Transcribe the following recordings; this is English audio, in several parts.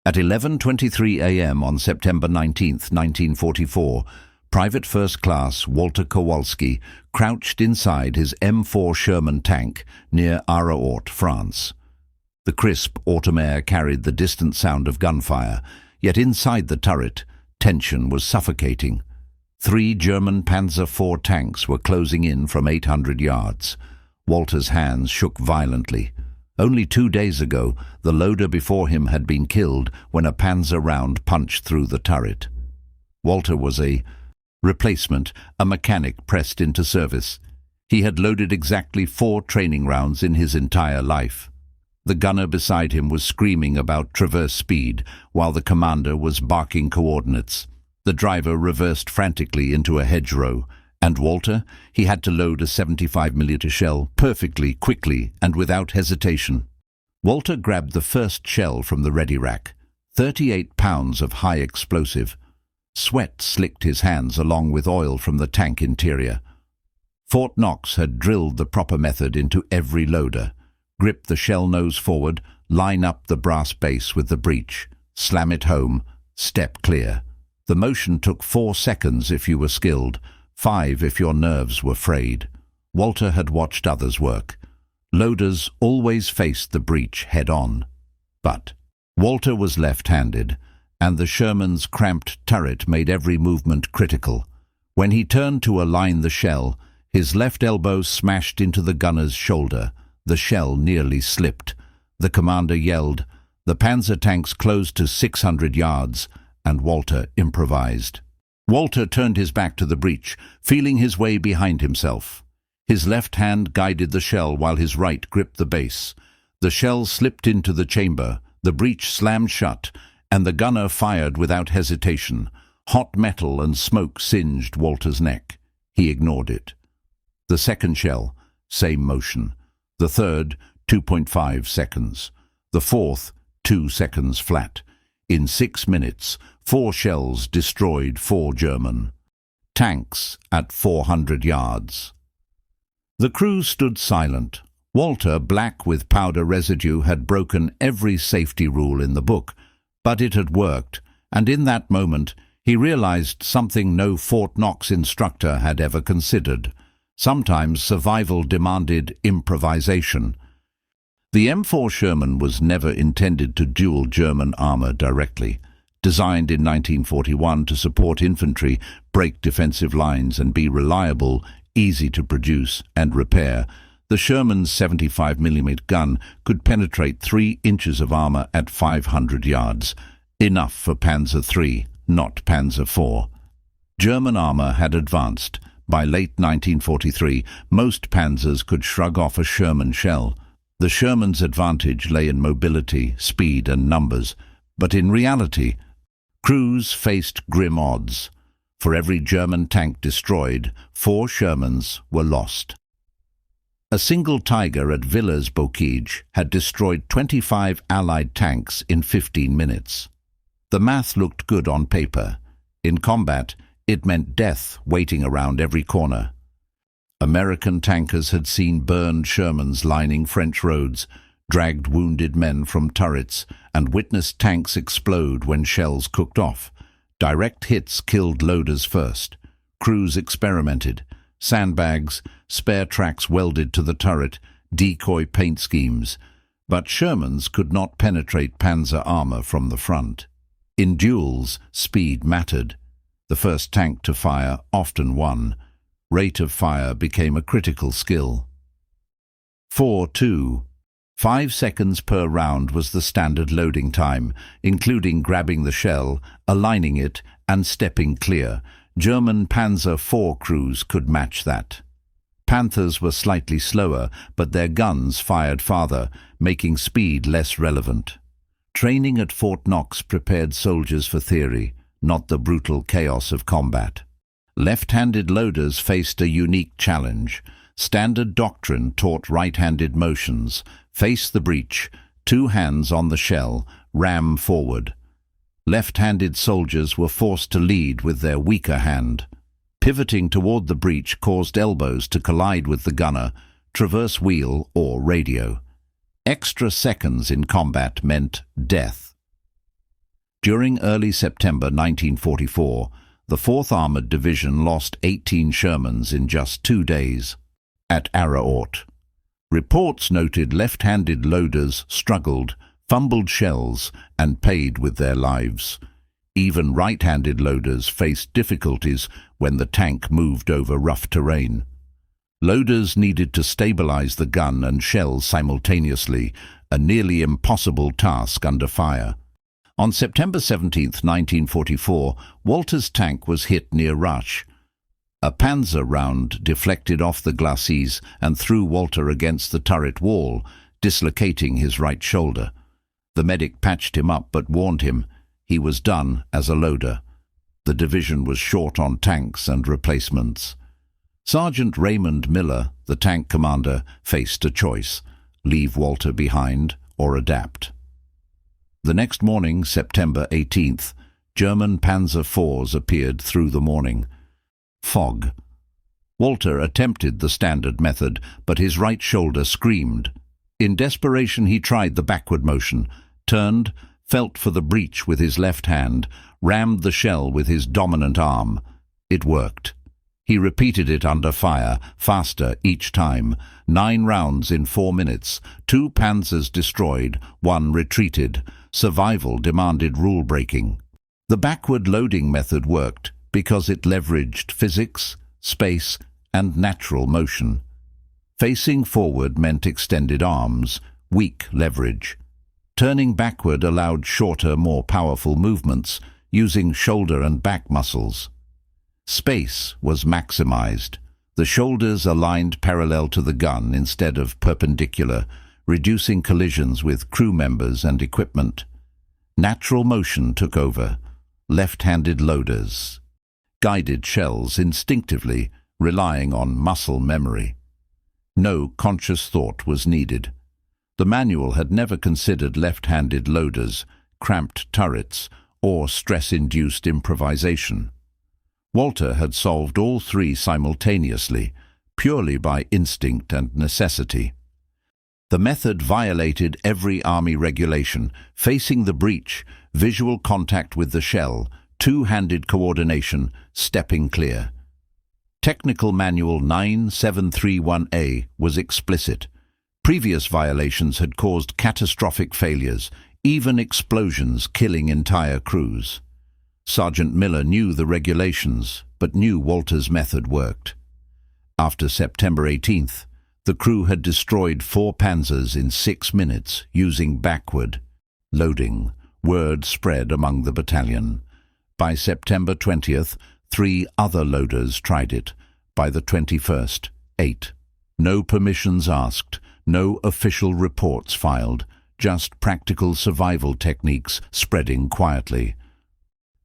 At 11:23 a.m. on September 19, 1944, Private First Class Walter Kowalski crouched inside his M4 Sherman tank near Araort, France. The crisp autumn air carried the distant sound of gunfire, yet inside the turret, tension was suffocating. 3 German Panzer IV tanks were closing in from 800 yards. Walter's hands shook violently. Only 2 days ago, the loader before him had been killed when a Panzer round punched through the turret. Walter was a replacement, a mechanic pressed into service. He had loaded exactly 4 training rounds in his entire life. The gunner beside him was screaming about traverse speed, while the commander was barking coordinates. The driver reversed frantically into a hedgerow, and Walter, he had to load a 75mm shell perfectly, quickly, and without hesitation. Walter grabbed the first shell from the ready rack, 38 pounds of high explosive. Sweat slicked his hands along with oil from the tank interior. Fort Knox had drilled the proper method into every loader. Grip the shell nose forward, line up the brass base with the breech, slam it home, step clear. The motion took 4 seconds if you were skilled, 5 if your nerves were frayed. Walter had watched others work. Loaders always faced the breech head-on. But Walter was left-handed, and the Sherman's cramped turret made every movement critical. When he turned to align the shell, his left elbow smashed into the gunner's shoulder. The shell nearly slipped. The commander yelled. The Panzer tanks closed to 600 yards, and Walter improvised. Walter turned his back to the breech, feeling his way behind himself. His left hand guided the shell while his right gripped the base. The shell slipped into the chamber, the breech slammed shut, and the gunner fired without hesitation. Hot metal and smoke singed Walter's neck. He ignored it. The second shell, same motion. The third, 2.5 seconds. The fourth, 2 seconds flat. In 6 minutes, 4 shells destroyed 4 German tanks at 400 yards. The crew stood silent. Walter, black with powder residue, had broken every safety rule in the book, but it had worked, and in that moment he realized something no Fort Knox instructor had ever considered. Sometimes survival demanded improvisation. The M4 Sherman was never intended to duel German armor directly. Designed in 1941 to support infantry, break defensive lines, and be reliable, easy to produce and repair, the Sherman's 75mm gun could penetrate 3 inches of armor at 500 yards, enough for Panzer III, not Panzer IV. German armor had advanced. By late 1943, most panzers could shrug off a Sherman shell. The Sherman's advantage lay in mobility, speed, and numbers, but in reality, crews faced grim odds. For every German tank destroyed, 4 Shermans were lost. A single Tiger at Villers-Bocage had destroyed 25 Allied tanks in 15 minutes. The math looked good on paper. In combat, it meant death waiting around every corner. American tankers had seen burned Shermans lining French roads, dragged wounded men from turrets, and witnessed tanks explode when shells cooked off. Direct hits killed loaders first. Crews experimented. Sandbags, spare tracks welded to the turret, decoy paint schemes. But Shermans could not penetrate panzer armor from the front. In duels, speed mattered. The first tank to fire often won. Rate of fire became a critical skill. 4-2. 5 seconds per round was the standard loading time, including grabbing the shell, aligning it, and stepping clear. German Panzer IV crews could match that. Panthers were slightly slower, but their guns fired farther, making speed less relevant. Training at Fort Knox prepared soldiers for theory, not the brutal chaos of combat. Left-handed loaders faced a unique challenge. Standard doctrine taught right-handed motions. Face the breech, 2 hands on the shell, ram forward. Left-handed soldiers were forced to lead with their weaker hand. Pivoting toward the breech caused elbows to collide with the gunner, traverse wheel, or radio. Extra seconds in combat meant death. During early September 1944, the 4th Armored Division lost 18 Shermans in just 2 days. At Araort, reports noted left-handed loaders struggled, fumbled shells, and paid with their lives. Even right-handed loaders faced difficulties when the tank moved over rough terrain. Loaders needed to stabilize the gun and shells simultaneously, a nearly impossible task under fire. On September 17, 1944, Walter's tank was hit near Rutsch. A Panzer round deflected off the glacis and threw Walter against the turret wall, dislocating his right shoulder. The medic patched him up but warned him he was done as a loader. The division was short on tanks and replacements. Sergeant Raymond Miller, the tank commander, faced a choice: leave Walter behind or adapt. The next morning, September 18th, German Panzer IVs appeared through the morning. Fog. Walter attempted the standard method, but his right shoulder screamed. In desperation he tried the backward motion, turned, felt for the breech with his left hand, rammed the shell with his dominant arm. It worked. He repeated it under fire, faster each time. 9 rounds in 4 minutes, 2 panzers destroyed, 1 retreated. Survival demanded rule-breaking. The backward loading method worked because it leveraged physics, space, and natural motion. Facing forward meant extended arms, weak leverage. Turning backward allowed shorter, more powerful movements, using shoulder and back muscles. Space was maximized. The shoulders aligned parallel to the gun instead of perpendicular, reducing collisions with crew members and equipment. Natural motion took over. Left-handed loaders guided shells instinctively, relying on muscle memory. No conscious thought was needed. The manual had never considered left-handed loaders, cramped turrets, or stress-induced improvisation. Walter had solved all 3 simultaneously, purely by instinct and necessity. The method violated every Army regulation: facing the breech, visual contact with the shell, 2-handed coordination, stepping clear. Technical Manual 9731A was explicit. Previous violations had caused catastrophic failures, even explosions killing entire crews. Sergeant Miller knew the regulations, but knew Walter's method worked. After September 18th, the crew had destroyed 4 panzers in 6 minutes using backward loading. Word spread among the battalion. By September 20th, 3 other loaders tried it. By the 21st, 8. No permissions asked, no official reports filed, just practical survival techniques spreading quietly.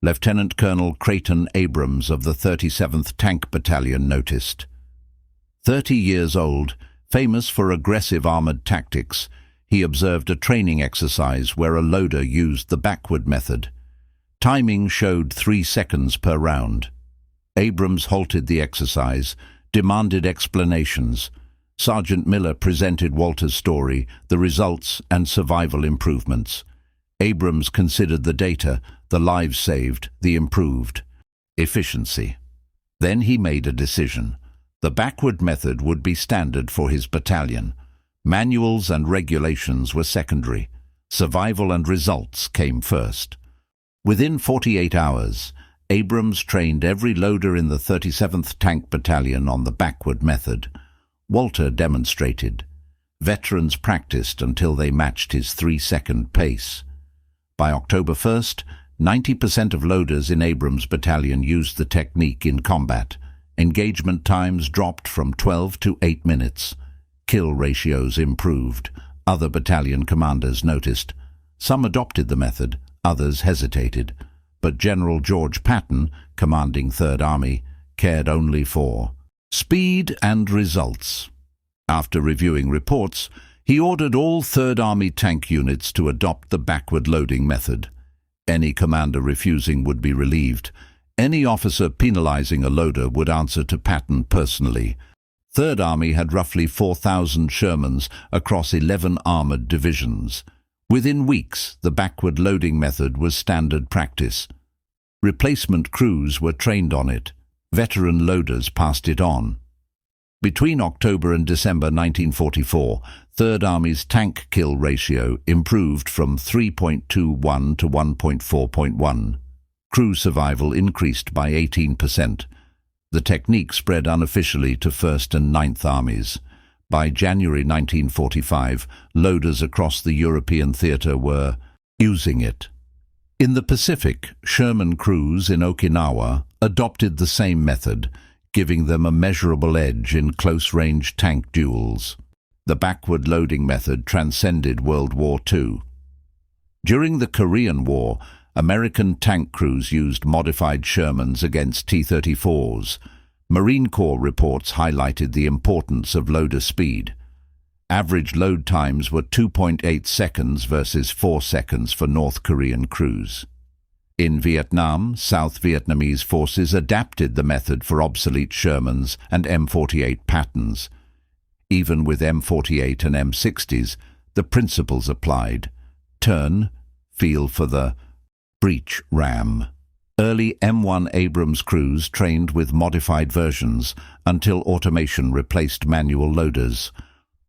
Lieutenant Colonel Creighton Abrams of the 37th Tank Battalion noticed. 30 years old, famous for aggressive armored tactics, he observed a training exercise where a loader used the backward method. Timing showed 3 seconds per round. Abrams halted the exercise, demanded explanations. Sergeant Miller presented Walter's story, the results and survival improvements. Abrams considered the data, the lives saved, the improved efficiency. Then he made a decision. The backward method would be standard for his battalion. Manuals and regulations were secondary. Survival and results came first. Within 48 hours, Abrams trained every loader in the 37th Tank Battalion on the backward method. Walter demonstrated. Veterans practiced until they matched his 3-second pace. By October 1st, 90% of loaders in Abrams' battalion used the technique in combat. Engagement times dropped from 12 to 8 minutes. Kill ratios improved. Other battalion commanders noticed. Some adopted the method, others hesitated. But General George Patton, commanding 3rd Army, cared only for speed and results. After reviewing reports, he ordered all 3rd Army tank units to adopt the backward loading method. Any commander refusing would be relieved. Any officer penalizing a loader would answer to Patton personally. 3rd Army had roughly 4,000 Shermans across 11 armored divisions. Within weeks, the backward loading method was standard practice. Replacement crews were trained on it. Veteran loaders passed it on. Between October and December 1944, Third Army's tank kill ratio improved from 3.21 to 1.4.1. Crew survival increased by 18%. The technique spread unofficially to 1st and 9th Armies. By January 1945, loaders across the European theatre were using it. In the Pacific, Sherman crews in Okinawa adopted the same method, giving them a measurable edge in close-range tank duels. The backward loading method transcended World War II. During the Korean War, American tank crews used modified Shermans against T-34s. Marine Corps reports highlighted the importance of loader speed. Average load times were 2.8 seconds versus 4 seconds for North Korean crews. In Vietnam, South Vietnamese forces adapted the method for obsolete Shermans and M48 patterns. Even with M48 and M60s, the principles applied. Turn, feel for the breech ram. Early M1 Abrams crews trained with modified versions until automation replaced manual loaders.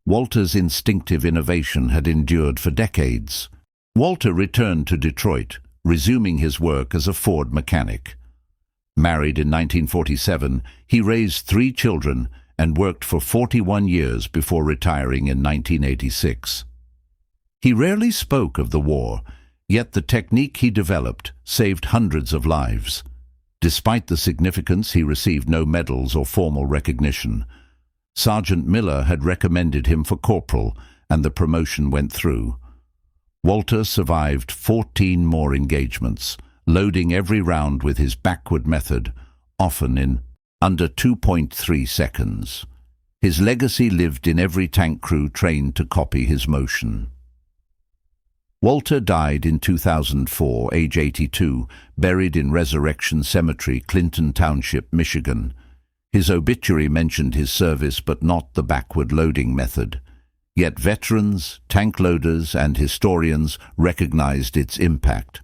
Walter's instinctive innovation had endured for decades. Walter returned to Detroit, resuming his work as a Ford mechanic. Married in 1947, he raised 3 children and worked for 41 years before retiring in 1986. He rarely spoke of the war, yet the technique he developed saved hundreds of lives. Despite the significance, he received no medals or formal recognition. Sergeant Miller had recommended him for corporal, and the promotion went through. Walter survived 14 more engagements, loading every round with his backward method, often in under 2.3 seconds. His legacy lived in every tank crew trained to copy his motion. Walter died in 2004, age 82, buried in Resurrection Cemetery, Clinton Township, Michigan. His obituary mentioned his service but not the backward loading method. Yet veterans, tank loaders, and historians recognized its impact.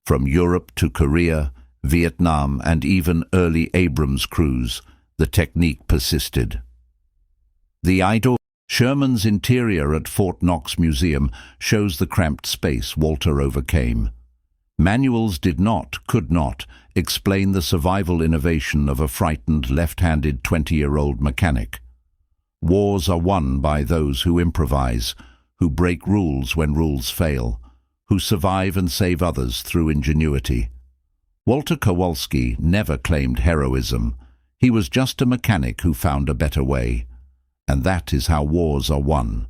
From Europe to Korea, Vietnam, and even early Abrams crews, the technique persisted. The idol Sherman's interior at Fort Knox Museum shows the cramped space Walter overcame. Manuals could not, explain the survival innovation of a frightened left-handed 20-year-old mechanic. Wars are won by those who improvise, who break rules when rules fail, who survive and save others through ingenuity. Walter Kowalski never claimed heroism. He was just a mechanic who found a better way. And that is how wars are won.